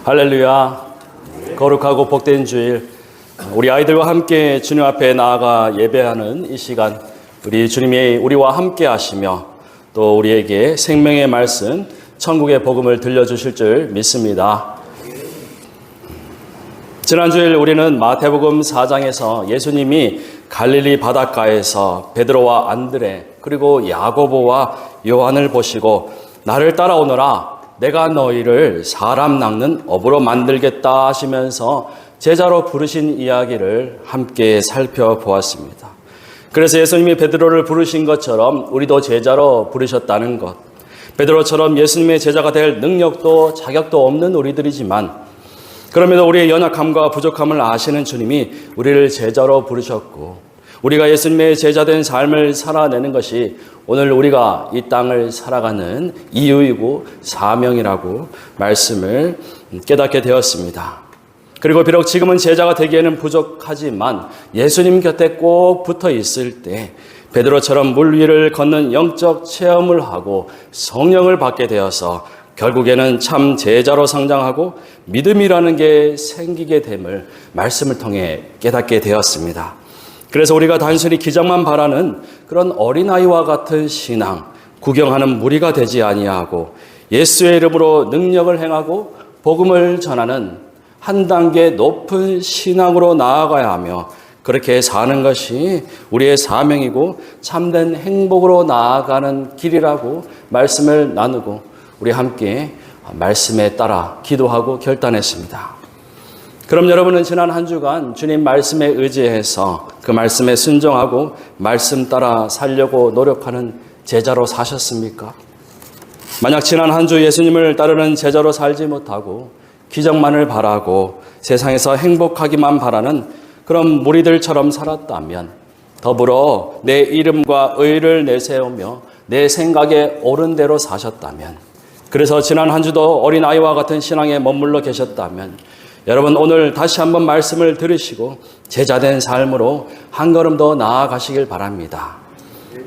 할렐루야. 거룩하고 복된 주일, 우리 아이들과 함께 주님 앞에 나아가 예배하는 이 시간, 우리 주님이 우리와 함께 하시며 또 우리에게 생명의 말씀, 천국의 복음을 들려주실 줄 믿습니다. 지난 주일 우리는 마태복음 4장에서 예수님이 갈릴리 바닷가에서 베드로와 안드레 그리고 야고보와 요한을 보시고 나를 따라오너라, 내가 너희를 사람 낚는 어부로 만들겠다 하시면서 제자로 부르신 이야기를 함께 살펴보았습니다. 그래서 예수님이 베드로를 부르신 것처럼 우리도 제자로 부르셨다는 것, 베드로처럼 예수님의 제자가 될 능력도 자격도 없는 우리들이지만 그럼에도 우리의 연약함과 부족함을 아시는 주님이 우리를 제자로 부르셨고 우리가 예수님의 제자된 삶을 살아내는 것이 오늘 우리가 이 땅을 살아가는 이유이고 사명이라고 말씀을 깨닫게 되었습니다. 그리고 비록 지금은 제자가 되기에는 부족하지만 예수님 곁에 꼭 붙어 있을 때 베드로처럼 물 위를 걷는 영적 체험을 하고 성령을 받게 되어서 결국에는 참 제자로 성장하고 믿음이라는 게 생기게 됨을 말씀을 통해 깨닫게 되었습니다. 그래서 우리가 단순히 기적만 바라는 그런 어린아이와 같은 신앙, 구경하는 무리가 되지 아니하고 예수의 이름으로 능력을 행하고 복음을 전하는 한 단계 높은 신앙으로 나아가야 하며 그렇게 사는 것이 우리의 사명이고 참된 행복으로 나아가는 길이라고 말씀을 나누고 우리 함께 말씀에 따라 기도하고 결단했습니다. 그럼 여러분은 지난 한 주간 주님 말씀에 의지해서 그 말씀에 순종하고 말씀 따라 살려고 노력하는 제자로 사셨습니까? 만약 지난 한 주 예수님을 따르는 제자로 살지 못하고 기적만을 바라고 세상에서 행복하기만 바라는 그런 무리들처럼 살았다면, 더불어 내 이름과 의를 내세우며 내 생각에 옳은 대로 사셨다면, 그래서 지난 한 주도 어린아이와 같은 신앙에 머물러 계셨다면 여러분 오늘 다시 한번 말씀을 들으시고 제자된 삶으로 한 걸음 더 나아가시길 바랍니다.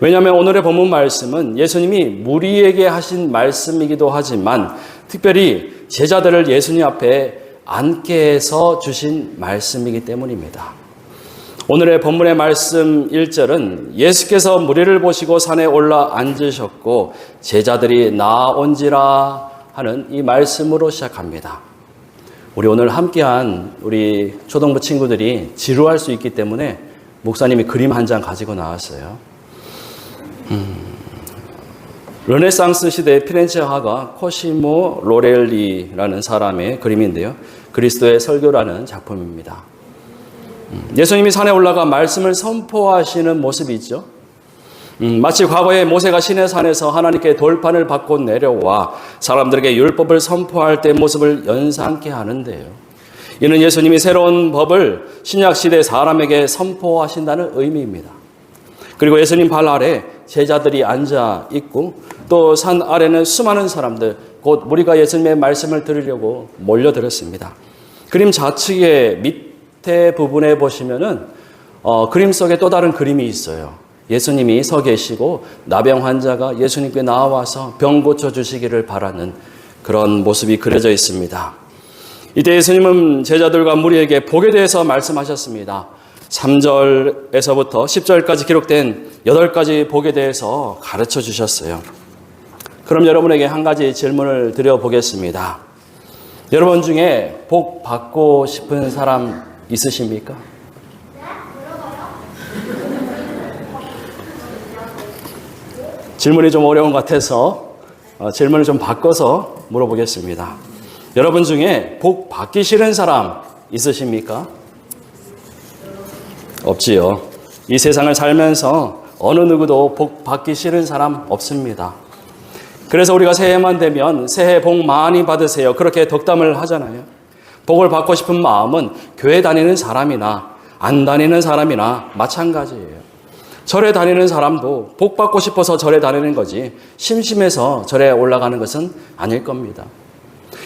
왜냐하면 오늘의 본문 말씀은 예수님이 무리에게 하신 말씀이기도 하지만 특별히 제자들을 예수님 앞에 앉게 해서 주신 말씀이기 때문입니다. 오늘의 본문의 말씀 1절은 예수께서 무리를 보시고 산에 올라 앉으셨고 제자들이 나아온지라 하는 이 말씀으로 시작합니다. 우리 오늘 함께한 우리 초등부 친구들이 지루할 수 있기 때문에 목사님이 그림 한 장 가지고 나왔어요. 르네상스 시대의 피렌체 화가 코시모 로렐리라는 사람의 그림인데요. 그리스도의 설교라는 작품입니다. 예수님이 산에 올라가 말씀을 선포하시는 모습이 있죠. 마치 과거에 모세가 시내산에서 하나님께 돌판을 받고 내려와 사람들에게 율법을 선포할 때 모습을 연상케 하는데요. 이는 예수님이 새로운 법을 신약시대 사람에게 선포하신다는 의미입니다. 그리고 예수님 발 아래 제자들이 앉아 있고 또 산 아래는 수많은 사람들, 곧 무리가 예수님의 말씀을 들으려고 몰려들었습니다. 그림 좌측의 밑에 부분에 보시면은 그림 속에 또 다른 그림이 있어요. 예수님이 서 계시고 나병 환자가 예수님께 나와서 병 고쳐주시기를 바라는 그런 모습이 그려져 있습니다. 이때 예수님은 제자들과 무리에게 복에 대해서 말씀하셨습니다. 3절에서부터 10절까지 기록된 8가지 복에 대해서 가르쳐 주셨어요. 그럼 여러분에게 한 가지 질문을 드려보겠습니다. 여러분 중에 복 받고 싶은 사람 있으십니까? 질문이 좀 어려운 것 같아서 질문을 좀 바꿔서 물어보겠습니다. 여러분 중에 복 받기 싫은 사람 있으십니까? 없지요. 이 세상을 살면서 어느 누구도 복 받기 싫은 사람 없습니다. 그래서 우리가 새해만 되면 새해 복 많이 받으세요, 그렇게 덕담을 하잖아요. 복을 받고 싶은 마음은 교회 다니는 사람이나 안 다니는 사람이나 마찬가지예요. 절에 다니는 사람도 복 받고 싶어서 절에 다니는 거지 심심해서 절에 올라가는 것은 아닐 겁니다.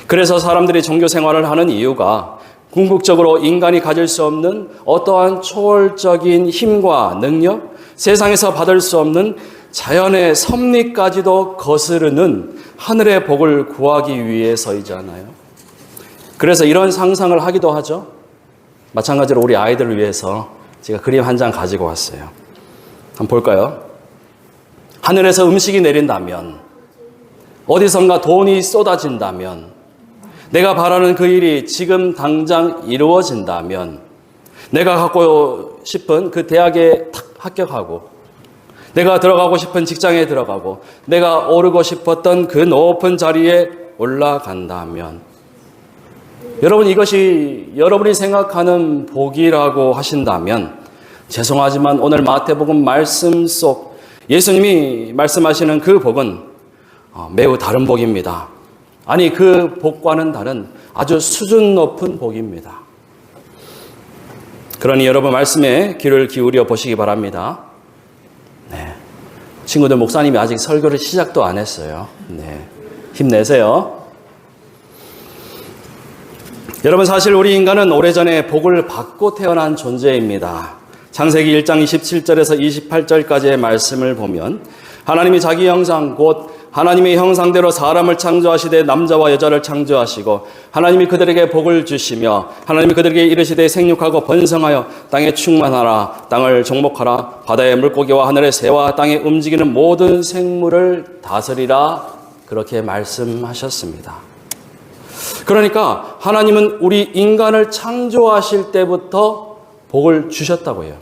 그래서 사람들이 종교 생활을 하는 이유가 궁극적으로 인간이 가질 수 없는 어떠한 초월적인 힘과 능력, 세상에서 받을 수 없는 자연의 섭리까지도 거스르는 하늘의 복을 구하기 위해서이잖아요. 그래서 이런 상상을 하기도 하죠. 마찬가지로 우리 아이들을 위해서 제가 그림 한 장 가지고 왔어요. 한번 볼까요? 하늘에서 음식이 내린다면, 어디선가 돈이 쏟아진다면, 내가 바라는 그 일이 지금 당장 이루어진다면, 내가 갖고 싶은 그 대학에 탁 합격하고, 내가 들어가고 싶은 직장에 들어가고, 내가 오르고 싶었던 그 높은 자리에 올라간다면, 여러분, 이것이 여러분이 생각하는 복이라고 하신다면, 죄송하지만 오늘 마태복음 말씀 속 예수님이 말씀하시는 그 복은 매우 다른 복입니다. 아니, 그 복과는 다른 아주 수준 높은 복입니다. 그러니 여러분 말씀에 귀를 기울여 보시기 바랍니다. 네. 친구들, 목사님이 아직 설교를 시작도 안 했어요. 네. 힘내세요. 여러분, 사실 우리 인간은 오래전에 복을 받고 태어난 존재입니다. 창세기 1장 27절에서 28절까지의 말씀을 보면 하나님이 자기 형상 곧 하나님의 형상대로 사람을 창조하시되 남자와 여자를 창조하시고 하나님이 그들에게 복을 주시며 하나님이 그들에게 이르시되 생육하고 번성하여 땅에 충만하라 땅을 정복하라 바다의 물고기와 하늘의 새와 땅에 움직이는 모든 생물을 다스리라 그렇게 말씀하셨습니다. 그러니까 하나님은 우리 인간을 창조하실 때부터 복을 주셨다고 해요.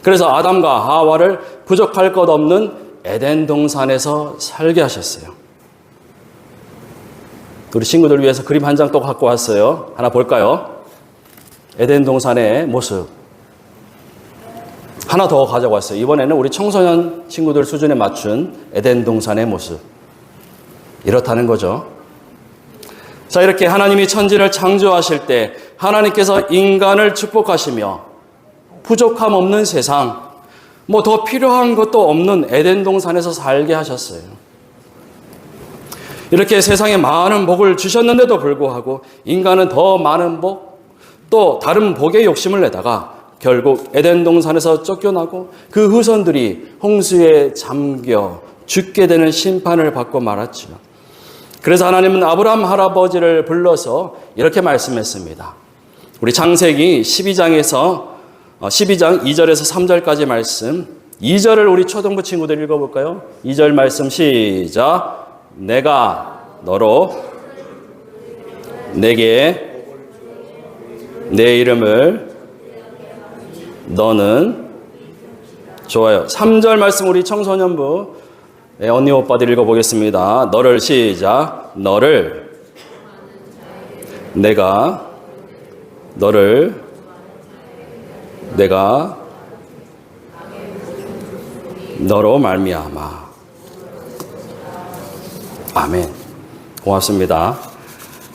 그래서 아담과 하와를 부족할 것 없는 에덴 동산에서 살게 하셨어요. 우리 친구들 위해서 그림 한 장 또 갖고 왔어요. 하나 볼까요? 에덴 동산의 모습. 하나 더 가져왔어요. 이번에는 우리 청소년 친구들 수준에 맞춘 에덴 동산의 모습. 이렇다는 거죠. 자, 이렇게 하나님이 천지를 창조하실 때 하나님께서 인간을 축복하시며 부족함 없는 세상, 뭐 더 필요한 것도 없는 에덴 동산에서 살게 하셨어요. 이렇게 세상에 많은 복을 주셨는데도 불구하고 인간은 더 많은 복, 또 다른 복에 욕심을 내다가 결국 에덴 동산에서 쫓겨나고 그 후손들이 홍수에 잠겨 죽게 되는 심판을 받고 말았죠. 그래서 하나님은 아브라함 할아버지를 불러서 이렇게 말씀했습니다. 우리 창세기 12장 2절에서 3절까지 말씀, 2절을 우리 초등부 친구들 읽어볼까요? 2절 말씀 시작. 내가 너로 내게 내 이름을 너는 좋아요. 3절 말씀 우리 청소년부 언니 오빠들 읽어보겠습니다. 너를 시작. 너를 내가 너로 말미암아. 아멘. 고맙습니다.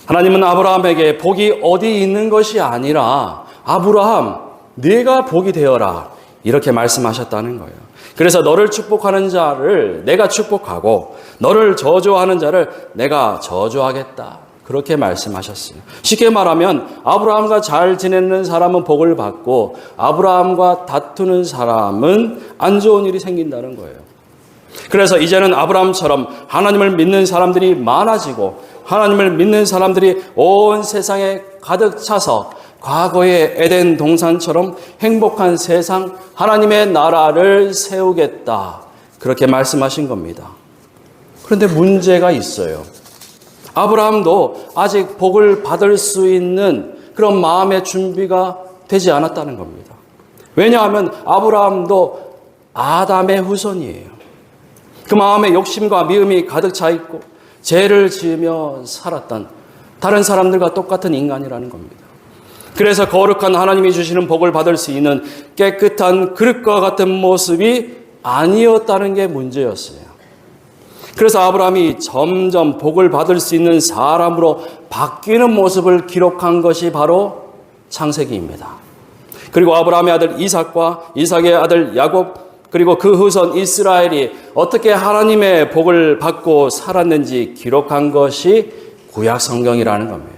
하나님은 아브라함에게 복이 어디 있는 것이 아니라 아브라함 네가 복이 되어라 이렇게 말씀하셨다는 거예요. 그래서 너를 축복하는 자를 내가 축복하고 너를 저주하는 자를 내가 저주하겠다. 그렇게 말씀하셨어요. 쉽게 말하면 아브라함과 잘 지내는 사람은 복을 받고 아브라함과 다투는 사람은 안 좋은 일이 생긴다는 거예요. 그래서 이제는 아브라함처럼 하나님을 믿는 사람들이 많아지고 하나님을 믿는 사람들이 온 세상에 가득 차서 과거의 에덴 동산처럼 행복한 세상, 하나님의 나라를 세우겠다. 그렇게 말씀하신 겁니다. 그런데 문제가 있어요. 아브라함도 아직 복을 받을 수 있는 그런 마음의 준비가 되지 않았다는 겁니다. 왜냐하면 아브라함도 아담의 후손이에요. 그 마음에 욕심과 미움이 가득 차 있고 죄를 지으며 살았던 다른 사람들과 똑같은 인간이라는 겁니다. 그래서 거룩한 하나님이 주시는 복을 받을 수 있는 깨끗한 그릇과 같은 모습이 아니었다는 게 문제였어요. 그래서 아브라함이 점점 복을 받을 수 있는 사람으로 바뀌는 모습을 기록한 것이 바로 창세기입니다. 그리고 아브라함의 아들 이삭과 이삭의 아들 야곱 그리고 그 후손 이스라엘이 어떻게 하나님의 복을 받고 살았는지 기록한 것이 구약 성경이라는 겁니다.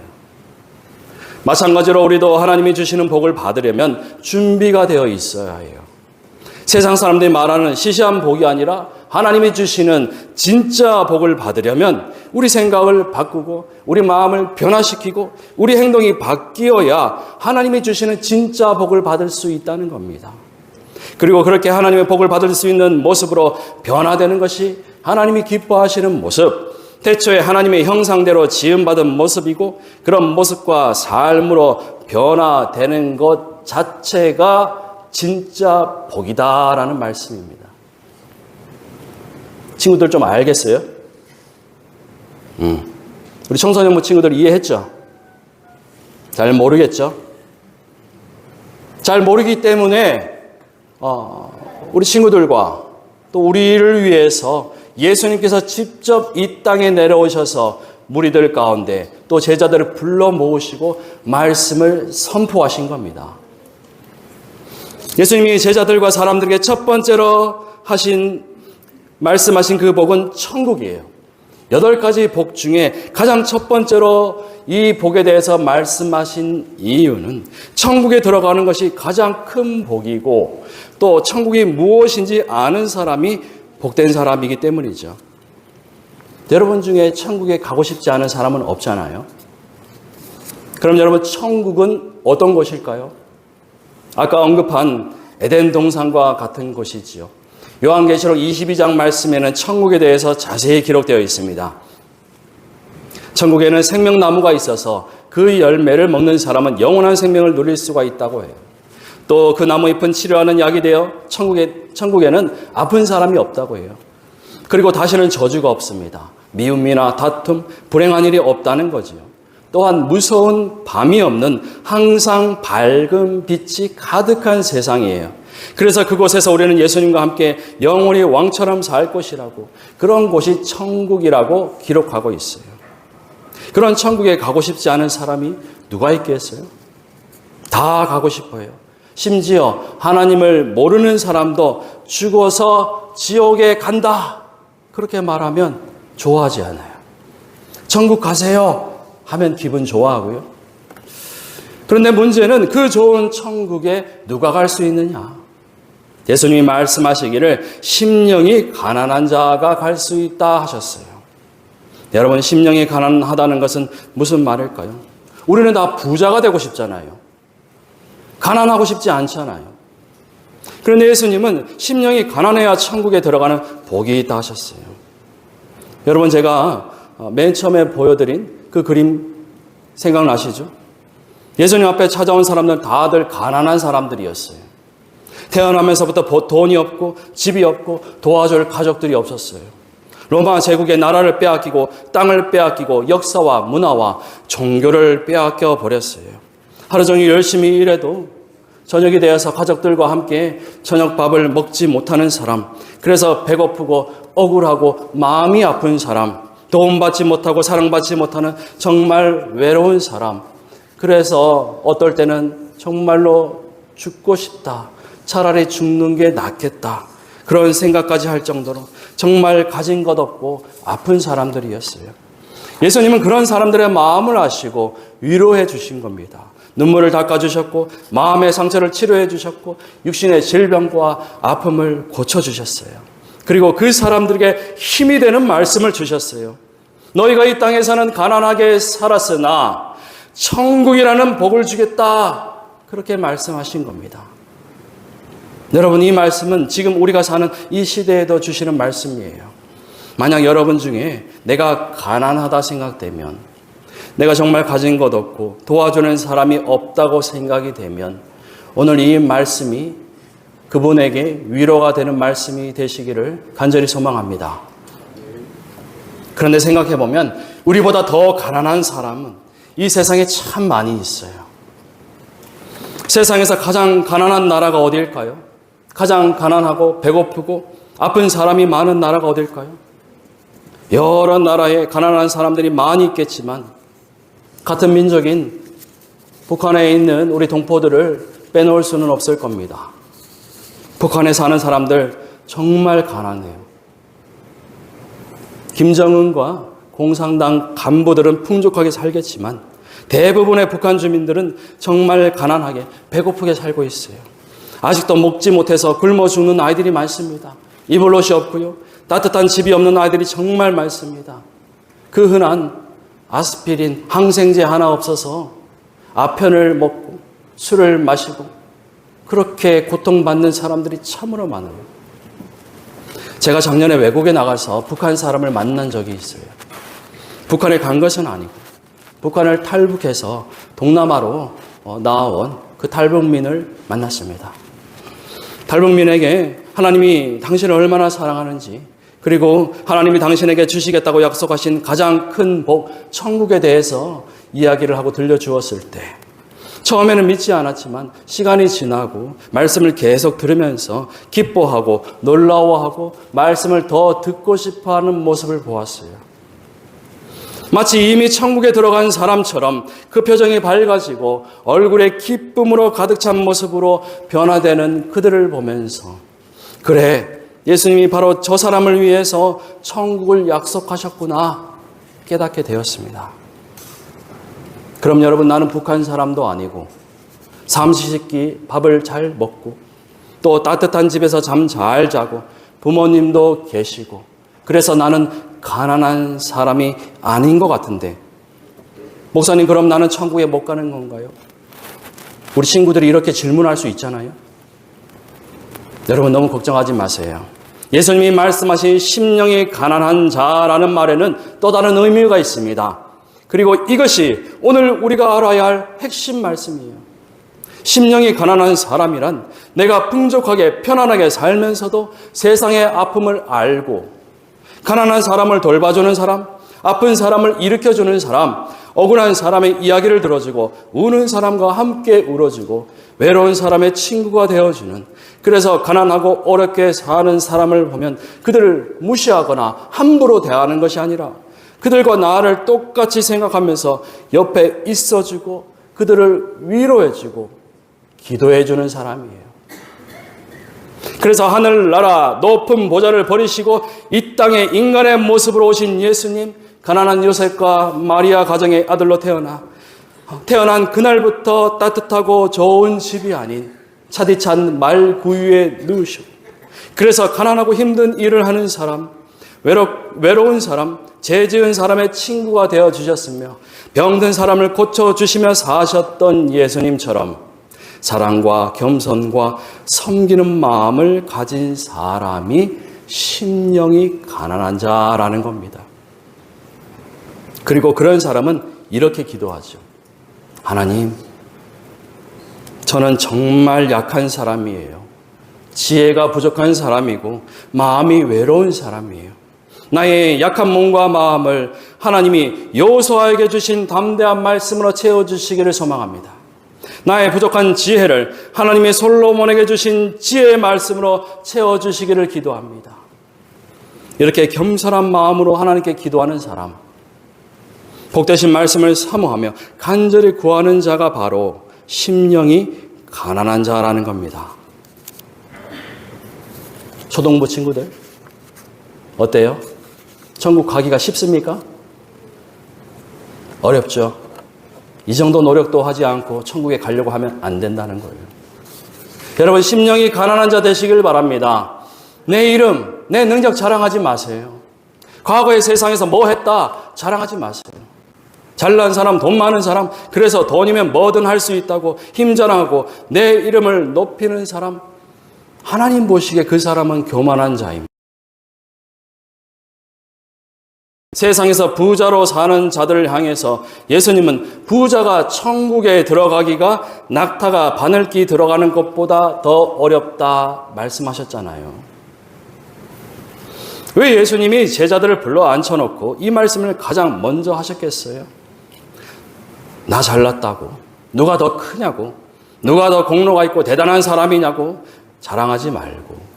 마찬가지로 우리도 하나님이 주시는 복을 받으려면 준비가 되어 있어야 해요. 세상 사람들이 말하는 시시한 복이 아니라 하나님이 주시는 진짜 복을 받으려면 우리 생각을 바꾸고 우리 마음을 변화시키고 우리 행동이 바뀌어야 하나님이 주시는 진짜 복을 받을 수 있다는 겁니다. 그리고 그렇게 하나님의 복을 받을 수 있는 모습으로 변화되는 것이 하나님이 기뻐하시는 모습, 태초에 하나님의 형상대로 지음받은 모습이고 그런 모습과 삶으로 변화되는 것 자체가 진짜 복이다라는 말씀입니다. 친구들 좀 알겠어요? 우리 청소년부 친구들 이해했죠? 잘 모르겠죠? 잘 모르기 때문에 우리 친구들과 또 우리를 위해서 예수님께서 직접 이 땅에 내려오셔서 무리들 가운데 또 제자들을 불러 모으시고 말씀을 선포하신 겁니다. 예수님이 제자들과 사람들에게 첫 번째로 말씀하신 그 복은 천국이에요. 8가지 복 중에 가장 첫 번째로 이 복에 대해서 말씀하신 이유는 천국에 들어가는 것이 가장 큰 복이고 또 천국이 무엇인지 아는 사람이 복된 사람이기 때문이죠. 여러분 중에 천국에 가고 싶지 않은 사람은 없잖아요. 그럼 여러분 천국은 어떤 곳일까요? 아까 언급한 에덴 동산과 같은 곳이지요. 요한계시록 22장 말씀에는 천국에 대해서 자세히 기록되어 있습니다. 천국에는 생명나무가 있어서 그 열매를 먹는 사람은 영원한 생명을 누릴 수가 있다고 해요. 또 그 나무 잎은 치료하는 약이 되어 천국에는 아픈 사람이 없다고 해요. 그리고 다시는 저주가 없습니다. 미움이나 다툼, 불행한 일이 없다는 거지요. 또한 무서운 밤이 없는 항상 밝은 빛이 가득한 세상이에요. 그래서 그곳에서 우리는 예수님과 함께 영원히 왕처럼 살 것이라고, 그런 곳이 천국이라고 기록하고 있어요. 그런 천국에 가고 싶지 않은 사람이 누가 있겠어요? 다 가고 싶어요. 심지어 하나님을 모르는 사람도 죽어서 지옥에 간다 그렇게 말하면 좋아하지 않아요. 천국 가세요 하면 기분 좋아하고요. 그런데 문제는 그 좋은 천국에 누가 갈 수 있느냐? 예수님이 말씀하시기를 심령이 가난한 자가 갈 수 있다 하셨어요. 여러분, 심령이 가난하다는 것은 무슨 말일까요? 우리는 다 부자가 되고 싶잖아요. 가난하고 싶지 않잖아요. 그런데 예수님은 심령이 가난해야 천국에 들어가는 복이 있다 하셨어요. 여러분, 제가 맨 처음에 보여드린 그 그림 생각나시죠? 예수님 앞에 찾아온 사람들은 다들 가난한 사람들이었어요. 태어나면서부터 돈이 없고 집이 없고 도와줄 가족들이 없었어요. 로마 제국의 나라를 빼앗기고 땅을 빼앗기고 역사와 문화와 종교를 빼앗겨 버렸어요. 하루 종일 열심히 일해도 저녁이 되어서 가족들과 함께 저녁밥을 먹지 못하는 사람, 그래서 배고프고 억울하고 마음이 아픈 사람, 도움받지 못하고 사랑받지 못하는 정말 외로운 사람, 그래서 어떨 때는 정말로 죽고 싶다, 차라리 죽는 게 낫겠다, 그런 생각까지 할 정도로 정말 가진 것 없고 아픈 사람들이었어요. 예수님은 그런 사람들의 마음을 아시고 위로해 주신 겁니다. 눈물을 닦아주셨고 마음의 상처를 치료해 주셨고 육신의 질병과 아픔을 고쳐주셨어요. 그리고 그 사람들에게 힘이 되는 말씀을 주셨어요. 너희가 이 땅에서는 가난하게 살았으나 천국이라는 복을 주겠다, 그렇게 말씀하신 겁니다. 여러분, 이 말씀은 지금 우리가 사는 이 시대에도 주시는 말씀이에요. 만약 여러분 중에 내가 가난하다 생각되면, 내가 정말 가진 것 없고 도와주는 사람이 없다고 생각이 되면 오늘 이 말씀이 그분에게 위로가 되는 말씀이 되시기를 간절히 소망합니다. 그런데 생각해보면 우리보다 더 가난한 사람은 이 세상에 참 많이 있어요. 세상에서 가장 가난한 나라가 어디일까요? 가장 가난하고 배고프고 아픈 사람이 많은 나라가 어디일까요? 여러 나라에 가난한 사람들이 많이 있겠지만 같은 민족인 북한에 있는 우리 동포들을 빼놓을 수는 없을 겁니다. 북한에 사는 사람들 정말 가난해요. 김정은과 공산당 간부들은 풍족하게 살겠지만 대부분의 북한 주민들은 정말 가난하게 배고프게 살고 있어요. 아직도 먹지 못해서 굶어 죽는 아이들이 많습니다. 입을 옷이 없고요, 따뜻한 집이 없는 아이들이 정말 많습니다. 그 흔한 아스피린, 항생제 하나 없어서 아편을 먹고 술을 마시고 그렇게 고통받는 사람들이 참으로 많아요. 제가 작년에 외국에 나가서 북한 사람을 만난 적이 있어요. 북한에 간 것은 아니고 북한을 탈북해서 동남아로 나아온 그 탈북민을 만났습니다. 탈북민에게 하나님이 당신을 얼마나 사랑하는지, 그리고 하나님이 당신에게 주시겠다고 약속하신 가장 큰 복, 천국에 대해서 이야기를 하고 들려주었을 때 처음에는 믿지 않았지만 시간이 지나고 말씀을 계속 들으면서 기뻐하고 놀라워하고 말씀을 더 듣고 싶어하는 모습을 보았어요. 마치 이미 천국에 들어간 사람처럼 그 표정이 밝아지고 얼굴에 기쁨으로 가득 찬 모습으로 변화되는 그들을 보면서, 그래, 예수님이 바로 저 사람을 위해서 천국을 약속하셨구나 깨닫게 되었습니다. 그럼 여러분, 나는 북한 사람도 아니고 삼시세끼 밥을 잘 먹고 또 따뜻한 집에서 잠 잘 자고 부모님도 계시고, 그래서 나는 가난한 사람이 아닌 것 같은데, 목사님, 그럼 나는 천국에 못 가는 건가요? 우리 친구들이 이렇게 질문할 수 있잖아요. 여러분, 너무 걱정하지 마세요. 예수님이 말씀하신 심령이 가난한 자라는 말에는 또 다른 의미가 있습니다. 그리고 이것이 오늘 우리가 알아야 할 핵심 말씀이에요. 심령이 가난한 사람이란 내가 풍족하게 편안하게 살면서도 세상의 아픔을 알고 가난한 사람을 돌봐주는 사람, 아픈 사람을 일으켜주는 사람, 억울한 사람의 이야기를 들어주고 우는 사람과 함께 울어주고 외로운 사람의 친구가 되어주는, 그래서 가난하고 어렵게 사는 사람을 보면 그들을 무시하거나 함부로 대하는 것이 아니라 그들과 나를 똑같이 생각하면서 옆에 있어주고 그들을 위로해주고 기도해주는 사람이에요. 그래서 하늘나라 높은 보좌를 버리시고 이 땅에 인간의 모습으로 오신 예수님, 가난한 요셉과 마리아 가정의 아들로 태어난 그날부터 따뜻하고 좋은 집이 아닌 차디찬 말 구유에 누우셨고, 그래서 가난하고 힘든 일을 하는 사람, 외로운 사람, 죄 지은 사람의 친구가 되어주셨으며 병든 사람을 고쳐주시며 사셨던 예수님처럼 사랑과 겸손과 섬기는 마음을 가진 사람이 심령이 가난한 자라는 겁니다. 그리고 그런 사람은 이렇게 기도하죠. 하나님, 저는 정말 약한 사람이에요. 지혜가 부족한 사람이고 마음이 외로운 사람이에요. 나의 약한 몸과 마음을 하나님이 여호수아에게 주신 담대한 말씀으로 채워주시기를 소망합니다. 나의 부족한 지혜를 하나님이 솔로몬에게 주신 지혜의 말씀으로 채워주시기를 기도합니다. 이렇게 겸손한 마음으로 하나님께 기도하는 사람, 복되신 말씀을 사모하며 간절히 구하는 자가 바로 심령이 가난한 자라는 겁니다. 초등부 친구들, 어때요? 천국 가기가 쉽습니까? 어렵죠. 이 정도 노력도 하지 않고 천국에 가려고 하면 안 된다는 거예요. 여러분, 심령이 가난한 자 되시길 바랍니다. 내 이름, 내 능력 자랑하지 마세요. 과거의 세상에서 뭐 했다 자랑하지 마세요. 잘난 사람, 돈 많은 사람, 그래서 돈이면 뭐든 할 수 있다고 힘 자랑하고 내 이름을 높이는 사람, 하나님 보시기에 그 사람은 교만한 자입니다. 세상에서 부자로 사는 자들을 향해서 예수님은 부자가 천국에 들어가기가 낙타가 바늘기 들어가는 것보다 더 어렵다 말씀하셨잖아요. 왜 예수님이 제자들을 불러 앉혀놓고 이 말씀을 가장 먼저 하셨겠어요? 나 잘났다고, 누가 더 크냐고, 누가 더 공로가 있고 대단한 사람이냐고 자랑하지 말고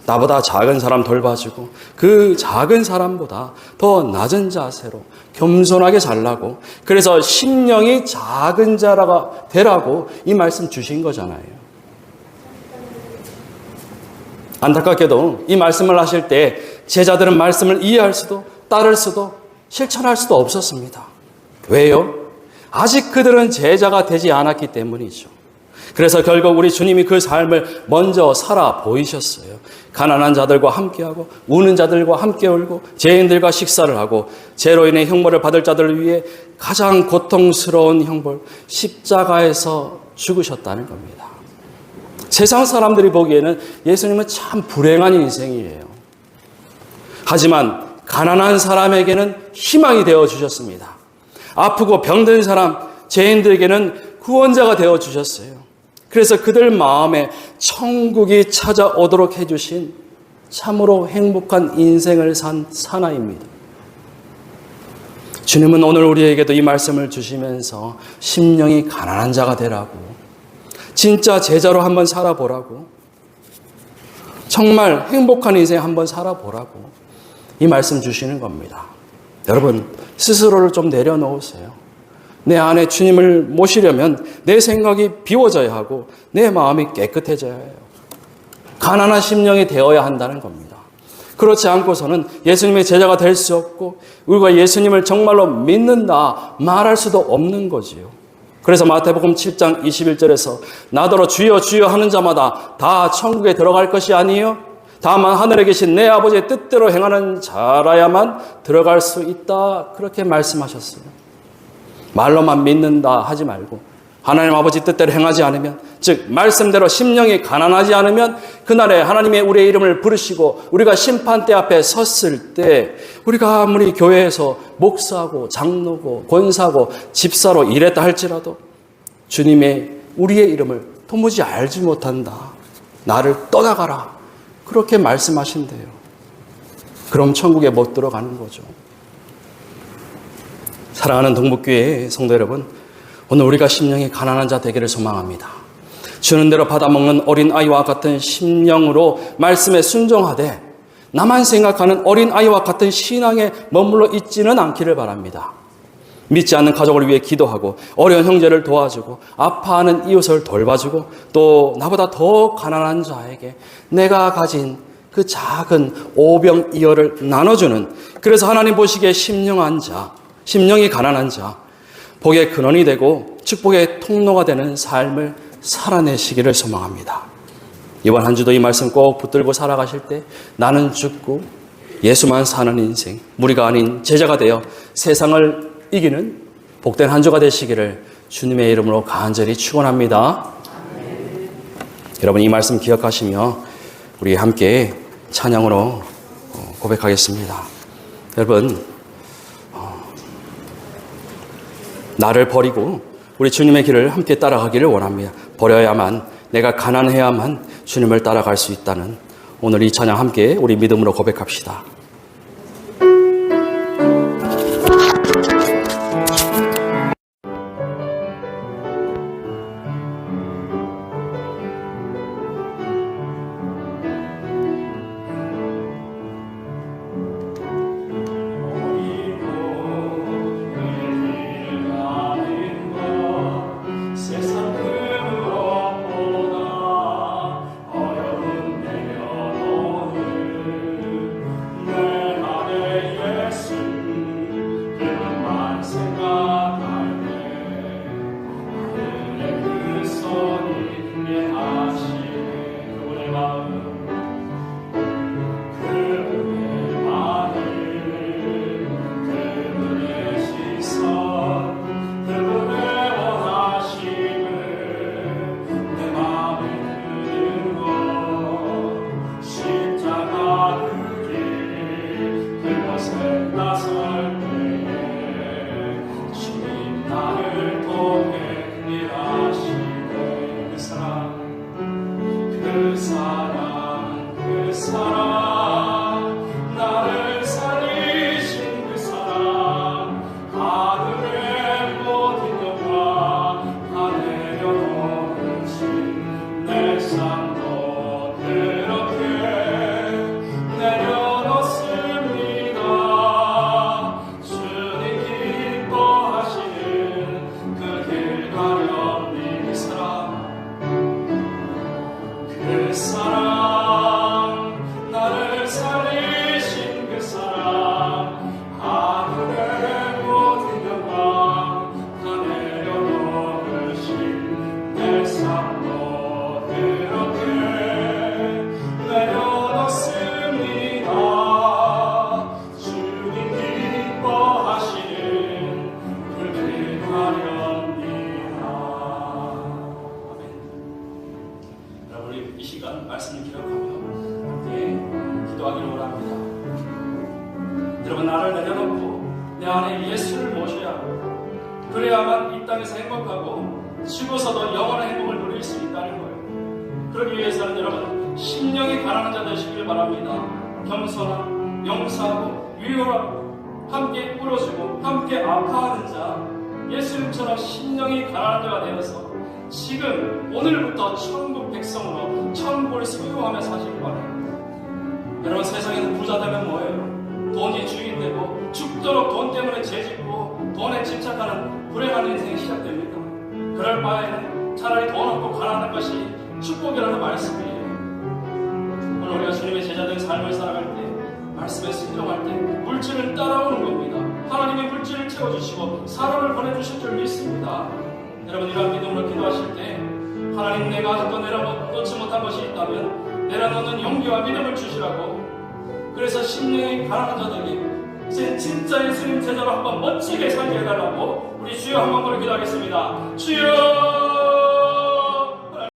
나보다 작은 사람 돌봐주고 그 작은 사람보다 더 낮은 자세로 겸손하게 살라고, 그래서 심령이 작은 자라가 되라고 이 말씀 주신 거잖아요. 안타깝게도 이 말씀을 하실 때 제자들은 말씀을 이해할 수도 따를 수도 실천할 수도 없었습니다. 왜요? 아직 그들은 제자가 되지 않았기 때문이죠. 그래서 결국 우리 주님이 그 삶을 먼저 살아 보이셨어요. 가난한 자들과 함께하고 우는 자들과 함께 울고 죄인들과 식사를 하고 죄로 인해 형벌을 받을 자들을 위해 가장 고통스러운 형벌 십자가에서 죽으셨다는 겁니다. 세상 사람들이 보기에는 예수님은 참 불행한 인생이에요. 하지만 가난한 사람에게는 희망이 되어 주셨습니다. 아프고 병든 사람, 죄인들에게는 구원자가 되어 주셨어요. 그래서 그들 마음에 천국이 찾아오도록 해주신 참으로 행복한 인생을 산 사나이입니다. 주님은 오늘 우리에게도 이 말씀을 주시면서 심령이 가난한 자가 되라고, 진짜 제자로 한번 살아보라고, 정말 행복한 인생 한번 살아보라고 이 말씀 주시는 겁니다. 여러분, 스스로를 좀 내려놓으세요. 내 안에 주님을 모시려면 내 생각이 비워져야 하고 내 마음이 깨끗해져야 해요. 가난한 심령이 되어야 한다는 겁니다. 그렇지 않고서는 예수님의 제자가 될 수 없고 우리가 예수님을 정말로 믿는다 말할 수도 없는 거지요. 그래서 마태복음 7장 21절에서 나더러 주여 주여 하는 자마다 다 천국에 들어갈 것이 아니요 다만 하늘에 계신 내 아버지의 뜻대로 행하는 자라야만 들어갈 수 있다, 그렇게 말씀하셨어요. 말로만 믿는다 하지 말고 하나님 아버지 뜻대로 행하지 않으면, 즉 말씀대로 심령이 가난하지 않으면 그날에 하나님의 우리의 이름을 부르시고 우리가 심판대 앞에 섰을 때 우리가 아무리 교회에서 목사고 장로고 권사고 집사로 일했다 할지라도 주님의 우리의 이름을 도무지 알지 못한다, 나를 떠나가라, 그렇게 말씀하신대요. 그럼 천국에 못 들어가는 거죠. 사랑하는 동북교회 성도 여러분, 오늘 우리가 심령이 가난한 자 되기를 소망합니다. 주는 대로 받아먹는 어린아이와 같은 심령으로 말씀에 순종하되 나만 생각하는 어린아이와 같은 신앙에 머물러 있지는 않기를 바랍니다. 믿지 않는 가족을 위해 기도하고 어려운 형제를 도와주고 아파하는 이웃을 돌봐주고 또 나보다 더 가난한 자에게 내가 가진 그 작은 오병이어를 나눠주는, 그래서 하나님 보시기에 심령한 자, 심령이 가난한 자, 복의 근원이 되고 축복의 통로가 되는 삶을 살아내시기를 소망합니다. 이번 한 주도 이 말씀 꼭 붙들고 살아가실 때 나는 죽고 예수만 사는 인생, 무리가 아닌 제자가 되어 세상을 이기는 복된 한 주가 되시기를 주님의 이름으로 간절히 축원합니다. 여러분, 이 말씀 기억하시며 우리 함께 찬양으로 고백하겠습니다. 여러분, 나를 버리고 우리 주님의 길을 함께 따라가기를 원합니다. 버려야만, 내가 가난해야만 주님을 따라갈 수 있다는 오늘 이 찬양 함께 우리 믿음으로 고백합시다. 내 내려놓고 내 안에 예수를 모셔야 하고, 그래야만 이 땅에서 행복하고 죽어서도 영원한 행복을 누릴 수 있다는 거예요. 그러기 위해서는 여러분 심령이 가난한 자 되시길 바랍니다. 겸손한, 용서하고 위로하고 함께 울어주고 함께 아파하는 자, 예수님처럼 심령이 가난한 자가 되어서 지금 오늘부터 천국 백성으로 천국을 소유하며 사시길 바랍니다. 여러분 세상에서 부자 되면 뭐예요? 돈이 주인 되고 죽도록 돈 때문에 죄짓고 돈에 집착하는 불행한 인생이 시작됩니다. 그럴 바에는 차라리 돈 없고 가난한 것이 축복이라는 말씀이에요. 오늘 우리가 주님의 제자된 삶을 살아갈 때, 말씀에 순종할 때 물질을 따라오는 겁니다. 하나님의 물질을 채워주시고 사람을 보내주실 줄 믿습니다. 여러분 이러한 믿음으로 기도하실 때 하나님 내가 아직도 내려놓지 못한 것이 있다면 내려놓는 용기와 믿음을 주시라고, 그래서 심령이 가난한 자들에게 이제 진짜 예수님 제자로 한번 멋지게 살게 해달라고 우리 주여 한번 부르기도 하겠습니다. 주여